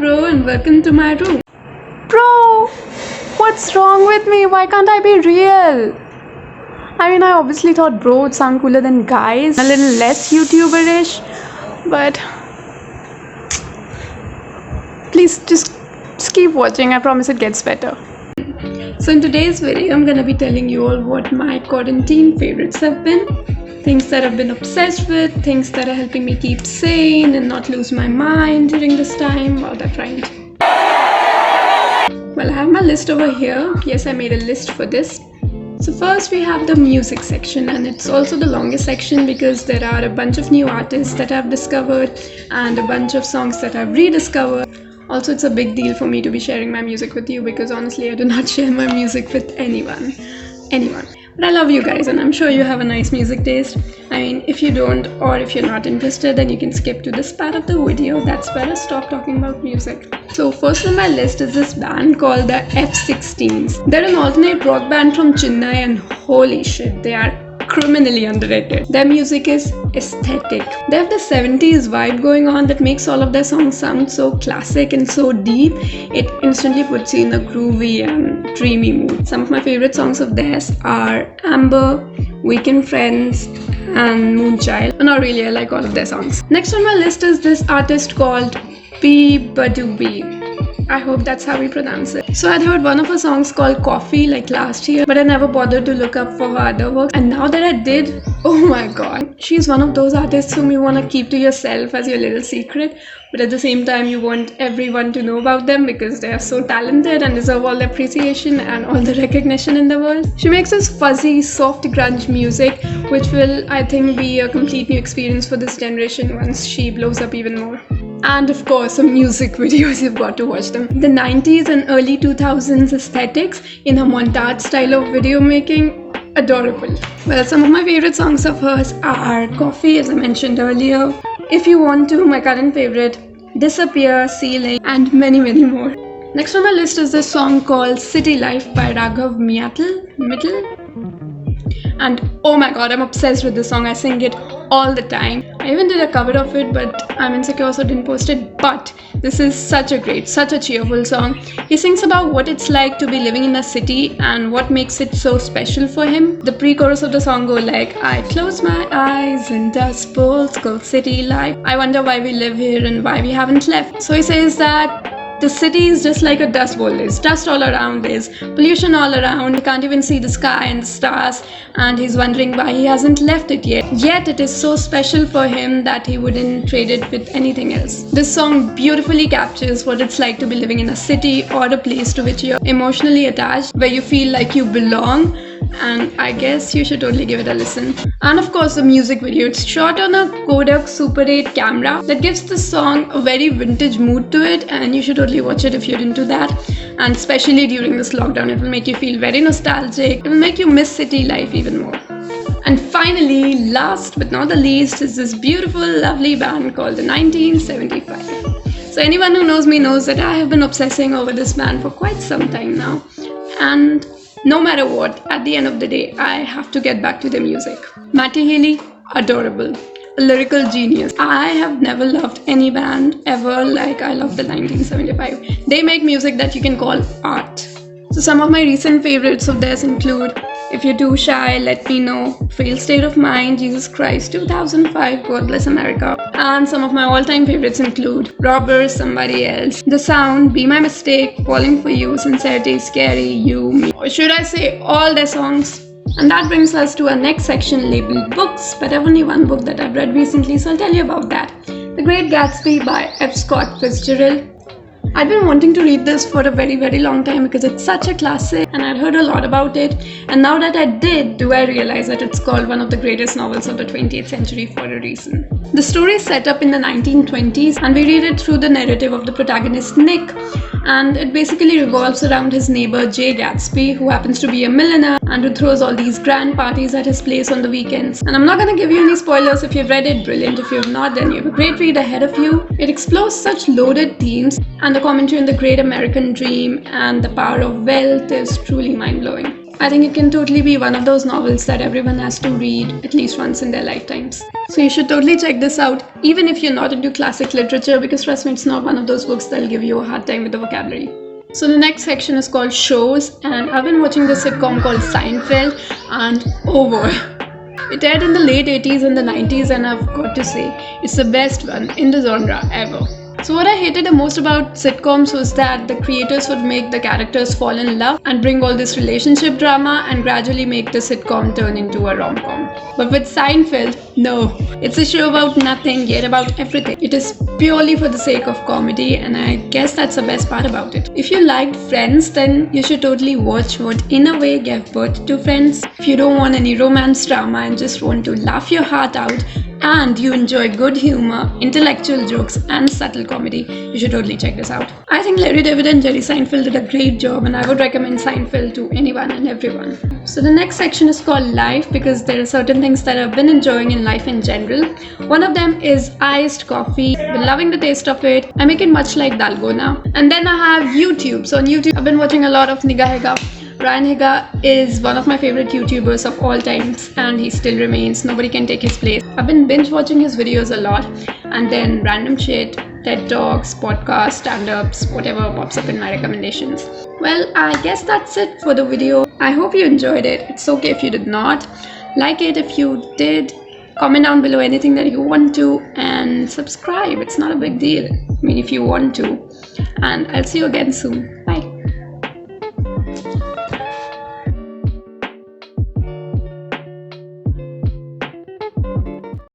bro, and welcome to my room. Bro, what's wrong with me? Why can't I be real? I mean, I obviously thought bro would sound cooler than guys, a little less YouTuber-ish, but please just keep watching. I promise it gets better. So in today's video, I'm gonna be telling you all what my quarantine favorites have been. Things that I've been obsessed with, things that are helping me keep sane and not lose my mind during this time. Wow, that rhymed. Well, I have my list over here. Yes, I made a list for this. So first we have the music section, and it's also the longest section because there are a bunch of new artists that I've discovered and a bunch of songs that I've rediscovered. Also, it's a big deal for me to be sharing my music with you because honestly, I do not share my music with anyone. But I love you guys, and I'm sure you have a nice music taste. I mean, if you don't, or if you're not interested, then you can skip to this part of the video. That's where I stop talking about music. So first on my list is this band called the F16s. They're an alternate rock band from Chennai, and holy shit, they are criminally underrated. Their music is aesthetic. They have the 70s vibe going on that makes all of their songs sound so classic and so deep. It instantly puts you in a groovy and dreamy mood. Some of my favorite songs of theirs are Amber, Weekend Friends, and Moonchild. Not really, I like all of their songs. Next on my list is this artist called byeeeee. I hope that's how we pronounce it. So I'd heard one of her songs called Coffee like last year, but I never bothered to look up for her other work. And now that I did, oh my god. She's one of those artists whom you want to keep to yourself as your little secret, but at the same time you want everyone to know about them because they are so talented and deserve all the appreciation and all the recognition in the world. She makes this fuzzy, soft grunge music, which will, I think, be a complete new experience for this generation once she blows up even more. And of course, some music videos, you've got to watch them. The 90s and early 2000s aesthetics in her montage style of video making, adorable. Well, some of my favorite songs of hers are Coffee, as I mentioned earlier, If You Want To, my current favorite, Disappear, Ceiling, and many more. Next on my list is this song called City Life by Raghav Mittal. And oh my god, I'm obsessed with this song. I sing it all the time. I even did a cover of it, but I'm insecure so didn't post it. But this is such a cheerful song. He sings about what it's like to be living in a city and what makes it so special for him. The pre-chorus of the song go like, I close my eyes and dust bowls called city life. I wonder why we live here and why we haven't left. So he says that the city is just like a dust bowl. There's dust all around, there's pollution all around, he can't even see the sky and the stars, and he's wondering why he hasn't left it yet. Yet it is so special for him that he wouldn't trade it with anything else. This song beautifully captures what it's like to be living in a city or a place to which you're emotionally attached, where you feel like you belong, and I guess you should totally give it a listen. And of course, the music video. It's shot on a Kodak Super 8 camera that gives the song a very vintage mood to it, and you should totally watch it if you're into that. And especially during this lockdown, it will make you feel very nostalgic. It will make you miss city life even more. And finally, last but not the least, is this beautiful, lovely band called the 1975. So anyone who knows me knows that I have been obsessing over this band for quite some time now. And no matter what, at the end of the day, I have to get back to their music. Matty Healy, adorable. A lyrical genius. I have never loved any band ever like I love the 1975. They make music that you can call art. So some of my recent favorites of theirs include If You're Too Shy, Let Me Know, Failed State of Mind, Jesus Christ, 2005, God Bless America. And some of my all-time favorites include Robbers, Somebody Else, The Sound, Be My Mistake, Falling For You, Sincerity, Scary, You, Me. Or should I say all their songs? And that brings us to our next section labeled books, but I have only one book that I've read recently, so I'll tell you about that. The Great Gatsby by F. Scott Fitzgerald. I've been wanting to read this for a very long time because it's such a classic and I'd heard a lot about it, and now that I did, do I realize that it's called one of the greatest novels of the 20th century for a reason. The story is set up in the 1920s and we read it through the narrative of the protagonist Nick, and it basically revolves around his neighbor Jay Gatsby, who happens to be a millionaire and who throws all these grand parties at his place on the weekends. And I'm not gonna give you any spoilers. If you've read it, brilliant. If you've not, then you have a great read ahead of you. It explores such loaded themes, and the commentary on the great American dream and the power of wealth is truly mind-blowing. I think it can totally be one of those novels that everyone has to read at least once in their lifetimes. So you should totally check this out, even if you're not into classic literature, because trust me, it's not one of those books that'll give you a hard time with the vocabulary. So the next section is called shows, and I've been watching this sitcom called Seinfeld, and oh boy. It aired in the late 80s and the 90s, and I've got to say, it's the best one in the genre ever. So what I hated the most about sitcoms was that the creators would make the characters fall in love and bring all this relationship drama and gradually make the sitcom turn into a rom-com. But with Seinfeld, no. It's a show about nothing yet about everything. It is purely for the sake of comedy, and I guess that's the best part about it. If you liked Friends, then you should totally watch what in a way gave birth to Friends. If you don't want any romance drama and just want to laugh your heart out, and you enjoy good humor, intellectual jokes, and subtle comedy, you should totally check this out. I think Larry David and Jerry Seinfeld did a great job, and I would recommend Seinfeld to anyone and everyone. So the next section is called Life, because there are certain things that I've been enjoying in life in general. One of them is iced coffee. I've been loving the taste of it. I make it much like dalgona. And then I have YouTube. So on YouTube, I've been watching a lot of Nigahega. Ryan Higa is one of my favorite YouTubers of all times, and he still remains. Nobody can take his place. I've been binge watching his videos a lot, and then random shit, TED Talks, podcasts, stand-ups, whatever pops up in my recommendations. Well, I guess that's it for the video. I hope you enjoyed it. It's okay if you did not. Like it if you did. Comment down below anything that you want to, and subscribe. It's not a big deal. I mean, if you want to. And I'll see you again soon.